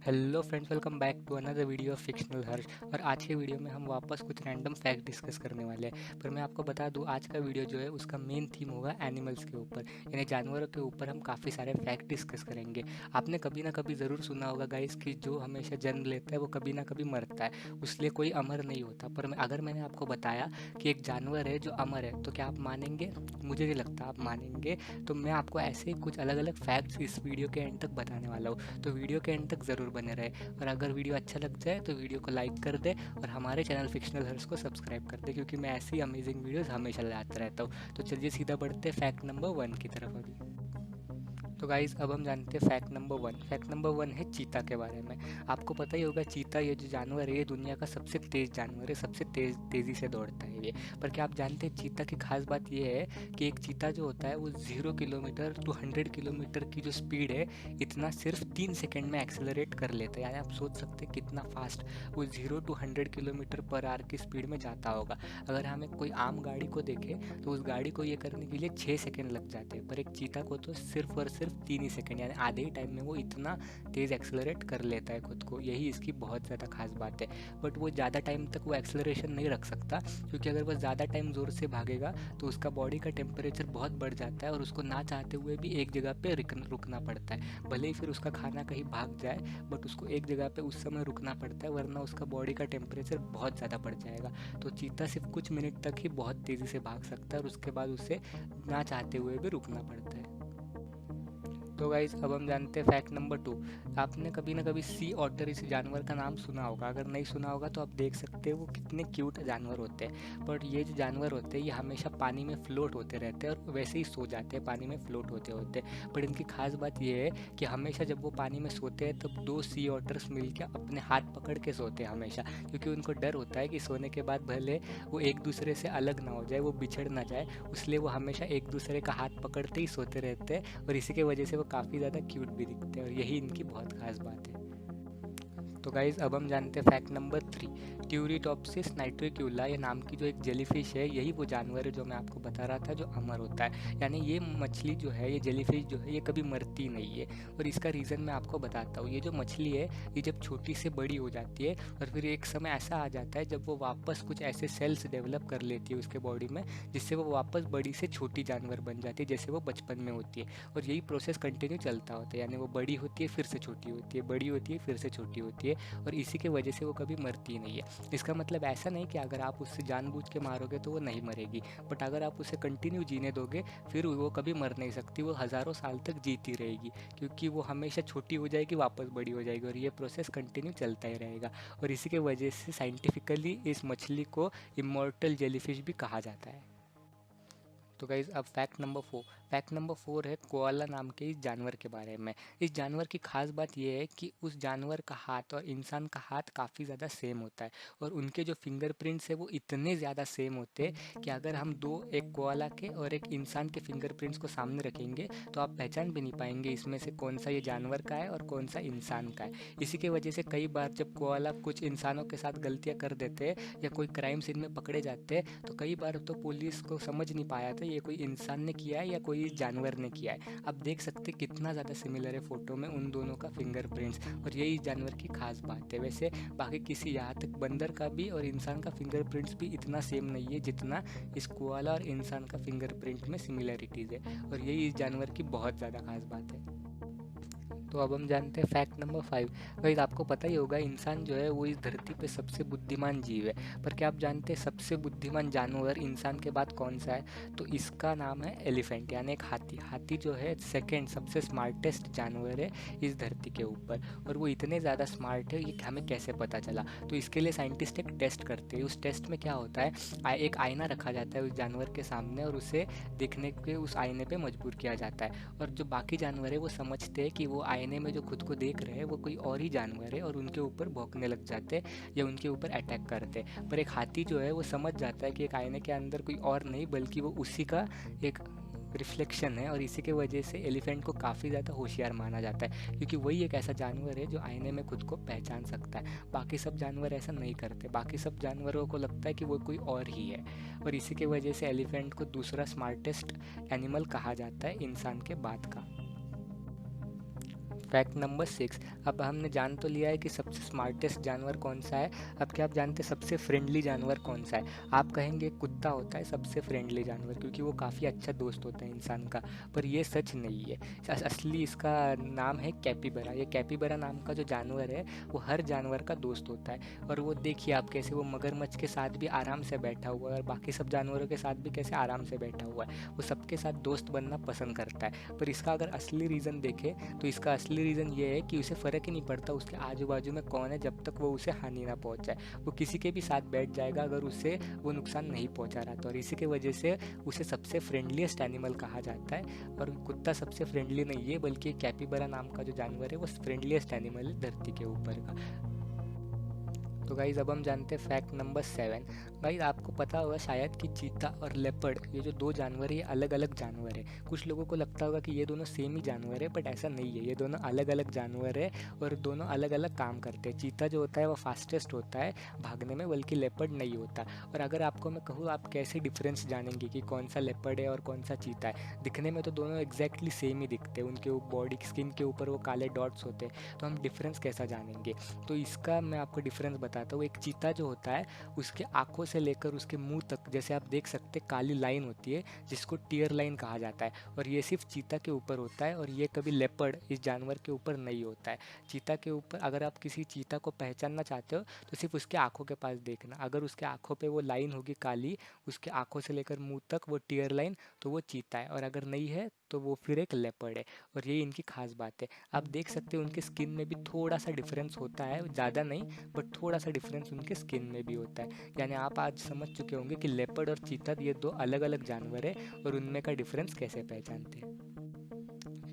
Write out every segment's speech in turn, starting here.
Hello friends, welcome back to another video of fictional Harsh. और आज के वीडियो में हम वापस कुछ रैंडम फैक्ट डिस्कस करने वाले हैं। पर मैं आपको बता दूं, आज का वीडियो जो है उसका मेन थीम होगा एनिमल्स के ऊपर, यानी जानवरों के ऊपर हम काफ़ी सारे फैक्ट डिस्कस करेंगे। आपने कभी ना कभी ज़रूर सुना होगा गाइस कि जो हमेशा जन्म लेता है वो कभी ना कभी मरता है, उसलिए कोई अमर नहीं होता। पर अगर मैंने आपको बताया कि एक जानवर है जो अमर है, तो क्या आप मानेंगे? मुझे नहीं लगता आप मानेंगे। तो मैं आपको ऐसे ही कुछ अलग अलग फैक्ट्स इस वीडियो के एंड तक बताने वाला हूँ, तो वीडियो के एंड तक ज़रूर बने रहे। और अगर वीडियो अच्छा लग जाए तो वीडियो को लाइक कर दे और हमारे चैनल फिक्शनल हर्स को सब्सक्राइब कर दे, क्योंकि मैं ऐसी अमेजिंग वीडियोस हमेशा लाता रहता हूँ। तो चलिए सीधा बढ़ते फैक्ट नंबर 1 की तरफ अभी। तो गाइज़, अब हम जानते हैं फैक्ट नंबर 1। फैक्ट नंबर 1 है चीता के बारे में। आपको पता ही होगा, चीता ये जो जानवर है ये दुनिया का सबसे तेज़ जानवर है, सबसे तेज़ी से दौड़ता है ये। पर क्या आप जानते हैं चीता की खास बात ये है कि एक चीता जो होता है वो 0 किलोमीटर टू 100 किलोमीटर की जो स्पीड है, इतना सिर्फ 3 सेकेंड में एक्सेलरेट कर लेता है। यानी आप सोच सकते हैं कितना फास्ट वो 0 टू 100 किलोमीटर पर आवर की स्पीड में जाता होगा। अगर हमें कोई आम गाड़ी को देखें तो उस गाड़ी को ये करने के लिए 6 सेकेंड लग जाते हैं, पर एक चीता को तो सिर्फ और सिर्फ 3 ही सेकेंड, यानी आधे ही टाइम में वो इतना तेज़ एक्सेलरेट कर लेता है खुद को। यही इसकी बहुत ज़्यादा खास बात है। बट वो ज़्यादा टाइम तक वो एक्सेलरेशन नहीं रख सकता, क्योंकि अगर वो ज़्यादा टाइम ज़ोर से भागेगा तो उसका बॉडी का टेम्परेचर बहुत बढ़ जाता है और उसको ना चाहते हुए भी एक जगह पे रुकना पड़ता है। भले ही फिर उसका खाना कहीं भाग जाए, बट उसको एक जगह पे उस समय रुकना पड़ता है, वरना उसका बॉडी का टेम्परेचर बहुत ज़्यादा बढ़ जाएगा। तो चीता सिर्फ कुछ मिनट तक ही बहुत तेज़ी से भाग सकता है और उसके बाद उसे ना चाहते हुए भी रुकना पड़ता है। तो गाइज, अब हम जानते हैं फैक्ट नंबर 2। आपने कभी ना कभी सी ऑटर इस जानवर का नाम सुना होगा। अगर नहीं सुना होगा तो आप देख सकते हैं वो कितने क्यूट जानवर होते हैं। बट ये जो जानवर होते हैं ये हमेशा पानी में फ्लोट होते रहते हैं और वैसे ही सो जाते हैं पानी में फ्लोट होते होते। बट इनकी खास बात ये है कि हमेशा जब वो पानी में सोते हैं तब 2 सी ऑटर्स मिलकर अपने हाथ पकड़ के सोते हैं हमेशा, क्योंकि उनको डर होता है कि सोने के बाद भले वो एक दूसरे से अलग ना हो जाए, वो बिछड़ ना जाए, इसलिए वो हमेशा एक दूसरे का हाथ पकड़ते ही सोते रहते हैं। और इसी के वजह से वो काफ़ी ज़्यादा क्यूट भी दिखते हैं और यही इनकी बहुत खास बात है। तो गाइज़, अब हम जानते हैं फैक्ट नंबर 3। ट्यूरिटॉप्सिस नाइट्रिक्यूला ये नाम की जो एक जेलीफिश है, यही वो जानवर है जो मैं आपको बता रहा था जो अमर होता है। यानी ये मछली जो है, ये जेलीफिश जो है, ये कभी मरती नहीं है। और इसका रीज़न मैं आपको बताता हूँ। ये जो मछली है ये जब छोटी से बड़ी हो जाती है और फिर एक समय ऐसा आ जाता है जब वो वापस कुछ ऐसे सेल्स डेवलप कर लेती है उसके बॉडी में, जिससे वो वापस बड़ी से छोटी जानवर बन जाती है जैसे वो बचपन में होती है। और यही प्रोसेस कंटिन्यू चलता होता है, यानी वो बड़ी होती है फिर से छोटी होती है, बड़ी होती है फिर से छोटी होती है, और इसी के वजह से वो कभी मरती नहीं है। इसका मतलब ऐसा नहीं कि अगर आप उससे जानबूझ के मारोगे तो वो नहीं मरेगी, बट अगर आप उसे कंटिन्यू जीने दोगे फिर वो कभी मर नहीं सकती, वो हज़ारों साल तक जीती रहेगी, क्योंकि वो हमेशा छोटी हो जाएगी वापस बड़ी हो जाएगी और ये प्रोसेस कंटिन्यू चलता ही रहेगा। और इसी के वजह से साइंटिफिकली इस मछली को इमॉर्टल जेलीफिश भी कहा जाता है। तो गाइज़, अब फैक्ट नंबर 4। फैक्ट नंबर 4 है कोआला नाम के इस जानवर के बारे में। इस जानवर की खास बात यह है कि उस जानवर का हाथ और इंसान का हाथ काफ़ी ज़्यादा सेम होता है, और उनके जो फिंगरप्रिंट्स है वो इतने ज़्यादा सेम होते हैं कि अगर हम एक कोआला के और एक इंसान के फिंगरप्रिंट्स को सामने रखेंगे तो आप पहचान भी नहीं पाएंगे इसमें से कौन सा ये जानवर का है और कौन सा इंसान का है। इसी की वजह से कई बार जब कोआला कुछ इंसानों के साथ गलतियाँ कर देते हैं या कोई क्राइम सीन में पकड़े जाते हैं, तो कई बार तो पुलिस को समझ नहीं पाया था ये कोई इंसान ने किया है या कोई जानवर ने किया है। आप देख सकते कितना ज़्यादा सिमिलर है फ़ोटो में उन दोनों का फिंगरप्रिंट्स, और यही जानवर की खास बात है। वैसे बाकी किसी, यहाँ तक बंदर का भी और इंसान का फिंगरप्रिंट्स भी इतना सेम नहीं है जितना इस कोआला और इंसान का फिंगरप्रिंट में सिमिलरिटीज़ है, और यही इस जानवर की बहुत ज़्यादा खास बात है। तो अब हम जानते हैं फैक्ट नंबर 5। गाइस, आपको पता ही होगा इंसान जो है वो इस धरती पे सबसे बुद्धिमान जीव है, पर क्या आप जानते हैं सबसे बुद्धिमान जानवर इंसान के बाद कौन सा है? तो इसका नाम है एलिफेंट, यानी एक हाथी। हाथी जो है सेकंड सबसे स्मार्टेस्ट जानवर है इस धरती के ऊपर, और वो इतने ज़्यादा स्मार्ट है ये हमें कैसे पता चला? तो इसके लिए साइंटिस्ट एक टेस्ट करते हैं। उस टेस्ट में क्या होता है, एक आईना रखा जाता है उस जानवर के सामने और उसे देखने के उस आईने पे मजबूर किया जाता है, और जो बाकी जानवर है वो समझते हैं कि वो आईने में जो खुद को देख रहे हैं वो कोई और ही जानवर है, और उनके ऊपर भौंकने लग जाते हैं या उनके ऊपर अटैक करते हैं। पर एक हाथी जो है वो समझ जाता है कि एक आईने के अंदर कोई और नहीं बल्कि वो उसी का एक रिफ्लेक्शन है, और इसी के वजह से एलिफेंट को काफ़ी ज़्यादा होशियार माना जाता है, क्योंकि वही एक ऐसा जानवर है जो आईने में खुद को पहचान सकता है। बाकी सब जानवर ऐसा नहीं करते, बाकी सब जानवरों को लगता है कि वो कोई और ही है, और इसी के वजह से एलिफेंट को दूसरा स्मार्टेस्ट एनिमल कहा जाता है इंसान के बाद का। Fact number 6। अब हमने जान तो लिया है कि सबसे स्मार्टेस्ट जानवर कौन सा है। अब क्या आप जानते हैं सबसे फ्रेंडली जानवर कौन सा है? आप कहेंगे कुत्ता होता है सबसे फ्रेंडली जानवर, क्योंकि वो काफ़ी अच्छा दोस्त होता है इंसान का। पर ये सच नहीं है। असली इसका नाम है कैपिबरा। ये कैपिबरा नाम का जो जानवर है वो हर जानवर का दोस्त होता है। और वो देखिए आप कैसे वो मगरमच्छ के साथ भी आराम से बैठा हुआ है और बाकी सब जानवरों के साथ भी कैसे आराम से बैठा हुआ है। वो सबके साथ दोस्त बनना पसंद करता है। पर इसका अगर असली रीज़न देखें तो इसका असली रीज़न ये है कि उसे फ़र्क ही नहीं पड़ता उसके आजू बाजू में कौन है, जब तक वो उसे हानि ना पहुंचाए। वो किसी के भी साथ बैठ जाएगा अगर उसे वो नुकसान नहीं पहुंचा रहा था। और इसी की वजह से उसे सबसे फ्रेंडलीस्ट एनिमल कहा जाता है। और कुत्ता सबसे फ्रेंडली नहीं है, बल्कि कैपिबरा नाम का जो जानवर है वो फ्रेंडलीस्ट एनिमल है धरती के ऊपर का। तो गाइज़ अब हम जानते हैं फैक्ट नंबर 7। गाइज़ आपको पता होगा शायद कि चीता और लेपर्ड, ये जो दो जानवर है ये अलग अलग जानवर है। कुछ लोगों को लगता होगा कि ये दोनों सेम ही जानवर है, बट ऐसा नहीं है। ये दोनों अलग अलग जानवर है और दोनों अलग अलग काम करते हैं। चीता जो होता है वो फास्टेस्ट होता है भागने में, बल्कि लेपर्ड नहीं होता। और अगर आपको मैं कहूँ आप कैसे डिफरेंस जानेंगे कि कौन सा लेपर्ड है और कौन सा चीता है? दिखने में तो दोनों एग्जैक्टली सेम ही दिखते हैं। उनके बॉडी स्किन के ऊपर वो काले डॉट्स होते हैं, तो हम डिफरेंस कैसा जानेंगे? तो इसका मैं आपको डिफरेंस बताता हूँ। एक चीता जो होता है उसके आँखों से लेकर उसके मुंह तक, जैसे आप देख सकते काली लाइन होती है जिसको टीयर लाइन कहा जाता है, और ये सिर्फ चीता के ऊपर होता है और ये कभी लेपर्ड इस जानवर के ऊपर नहीं होता है। चीता के ऊपर अगर आप किसी चीता को पहचानना चाहते हो तो सिर्फ उसके आँखों के पास देखना। अगर उसके आँखों पे वो लाइन होगी काली, उसके आँखों से लेकर मुंह तक वो टीयर लाइन, तो वो चीता है। और अगर नहीं है तो वो फिर एक लेपर्ड है। और यही इनकी खास बात है। आप देख सकते हो उनके स्किन में भी थोड़ा सा डिफरेंस होता है, ज़्यादा नहीं बट थोड़ा सा डिफरेंस उनके स्किन में भी होता है। यानी आप आज समझ चुके होंगे कि लेपर्ड और चीता ये दो अलग अलग जानवर है और उनमें का डिफरेंस कैसे पहचानते हैं।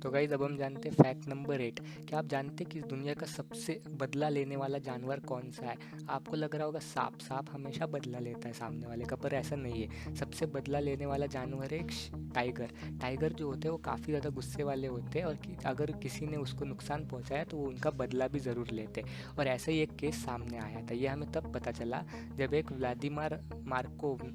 तो गाइज अब हम जानते हैं फैक्ट नंबर 8। क्या आप जानते हैं कि इस दुनिया का सबसे बदला लेने वाला जानवर कौन सा है? आपको लग रहा होगा सांप। सांप हमेशा बदला लेता है सामने वाले का, पर ऐसा नहीं है। सबसे बदला लेने वाला जानवर है एक टाइगर। टाइगर जो होते हैं वो काफ़ी ज़्यादा गुस्से वाले होते हैं और अगर किसी ने उसको नुकसान पहुंचाया तो वो उनका बदला भी ज़रूर लेते। और ऐसा ही एक केस सामने आया था। ये हमें तब पता चला जब एक व्लादिमीर मार्कोव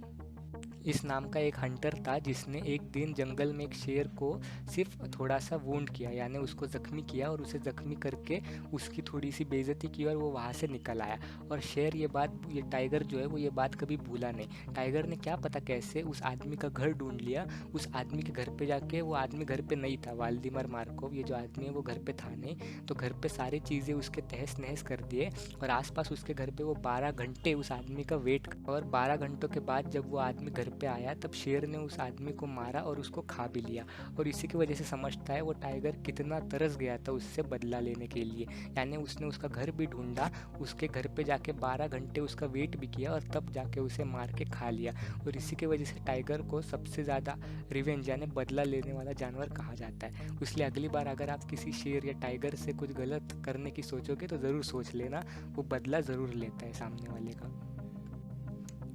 इस नाम का एक हंटर था जिसने एक दिन जंगल में एक शेर को सिर्फ थोड़ा सा वुंड किया, यानी उसको ज़ख्मी किया और उसे ज़ख्मी करके उसकी थोड़ी सी बेइज्जती की और वो वहाँ से निकल आया। और शेर ये टाइगर जो है वो ये बात कभी भूला नहीं। टाइगर ने क्या पता कैसे उस आदमी का घर ढूंढ लिया। उस आदमी के घर पे जाके, वो आदमी घर पे नहीं था, व्लादिमीर मार्कोव ये जो आदमी है वो घर पे था नहीं, तो घर पे सारी चीज़ें उसके तहस नहस कर दिए। और आसपास उसके घर पे वो 12 घंटे उस आदमी का वेट, और 12 घंटों के बाद जब वो आदमी घर पे आया तब शेर ने उस आदमी को मारा और उसको खा भी लिया। और इसी की वजह से समझता है वो टाइगर कितना तरस गया था उससे बदला लेने के लिए। यानी उसने उसका घर भी ढूंढा, उसके घर पे जाके 12 घंटे उसका वेट भी किया और तब जाके उसे मार के खा लिया। और इसी की वजह से टाइगर को सबसे ज़्यादा रिवेंज यानी बदला लेने वाला जानवर कहा जाता है। इसलिए अगली बार अगर आप किसी शेर या टाइगर से कुछ गलत करने की सोचोगे तो ज़रूर सोच लेना, वो बदला ज़रूर लेता है सामने वाले का।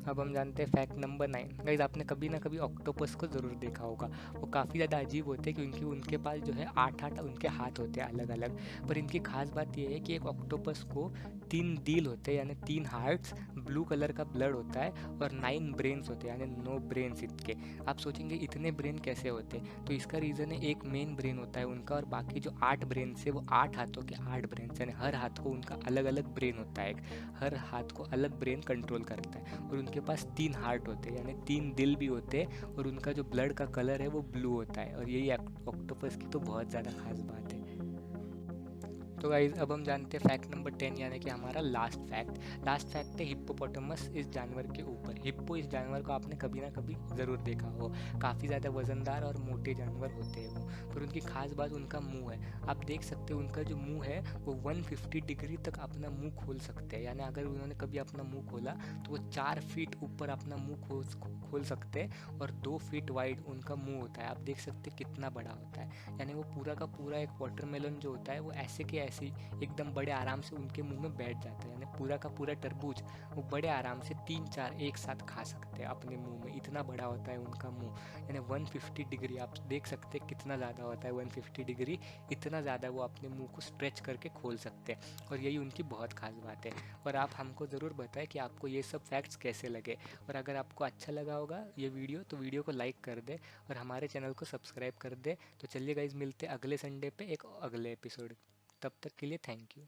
अब हम जानते हैं फैक्ट नंबर 9। गाइस आपने कभी ना कभी ऑक्टोपस को ज़रूर देखा होगा। वो काफ़ी ज़्यादा अजीब होते हैं क्योंकि उनके पास जो है 8 उनके हाथ होते हैं अलग अलग। पर इनकी खास बात यह है कि एक ऑक्टोपस को 3 दिल होते हैं यानी 3 हार्ट्स, ब्लू कलर का ब्लड होता है और 9 ब्रेन्स होते हैं यानी 9 ब्रेन्स इनके। आप सोचेंगे इतने ब्रेन कैसे होते हैं, तो इसका रीज़न है एक मेन ब्रेन होता है उनका और बाकी जो 8 ब्रेन्स है वो 8 हाथों के 8 ब्रेन्स, यानी हर हाथ को उनका अलग अलग ब्रेन होता है। हर हाथ को अलग ब्रेन कंट्रोल करता है। और उनके पास 3 हार्ट होते हैं यानी 3 दिल भी होते हैं और उनका जो ब्लड का कलर है वो ब्लू होता है। और यही ऑक्टोपस की तो बहुत ज़्यादा खास बात है। तो गाइज अब हम जानते हैं फैक्ट नंबर 10 यानी कि हमारा लास्ट फैक्ट है हिप्पोपोटामस इस जानवर के ऊपर। हिप्पो इस जानवर को आपने कभी ना कभी ज़रूर देखा हो। काफ़ी ज़्यादा वज़नदार और मोटे जानवर होते हैं वो। पर उनकी खास बात उनका मुंह है। आप देख सकते हो उनका जो मुंह है वो 150 डिग्री तक अपना मुंह खोल सकते हैं। यानी अगर उन्होंने कभी अपना मुंह खोला तो वो 4 फीट ऊपर अपना मुंह खोल सकते हैं और 2 फीट वाइड उनका मुंह होता है। आप देख सकते हैं कितना बड़ा होता है। यानी वो पूरा का पूरा एक वाटरमेलन जो होता है वो ऐसे के ऐसे एकदम बड़े आराम से उनके मुंह में बैठ जाता है। यानी पूरा का पूरा तरबूज वो बड़े आराम से 3-4 एक साथ खा सकते हैं अपने मुंह में, इतना बड़ा होता है उनका मुंह। यानी 150 डिग्री आप देख सकते हैं कितना ज़्यादा होता है। 150 डिग्री इतना ज़्यादा वो अपने मुंह को स्ट्रेच करके खोल सकते हैं और यही उनकी बहुत खास बात है। और आप हमको ज़रूर बताएं कि आपको ये सब फैक्ट्स कैसे लगे। और अगर आपको अच्छा लगा होगा ये वीडियो तो वीडियो को लाइक कर दे और हमारे चैनल को सब्सक्राइब कर दे। तो चलिए गाइज मिलते अगले संडे पे एक अगले एपिसोड। तब तक के लिए थैंक यू।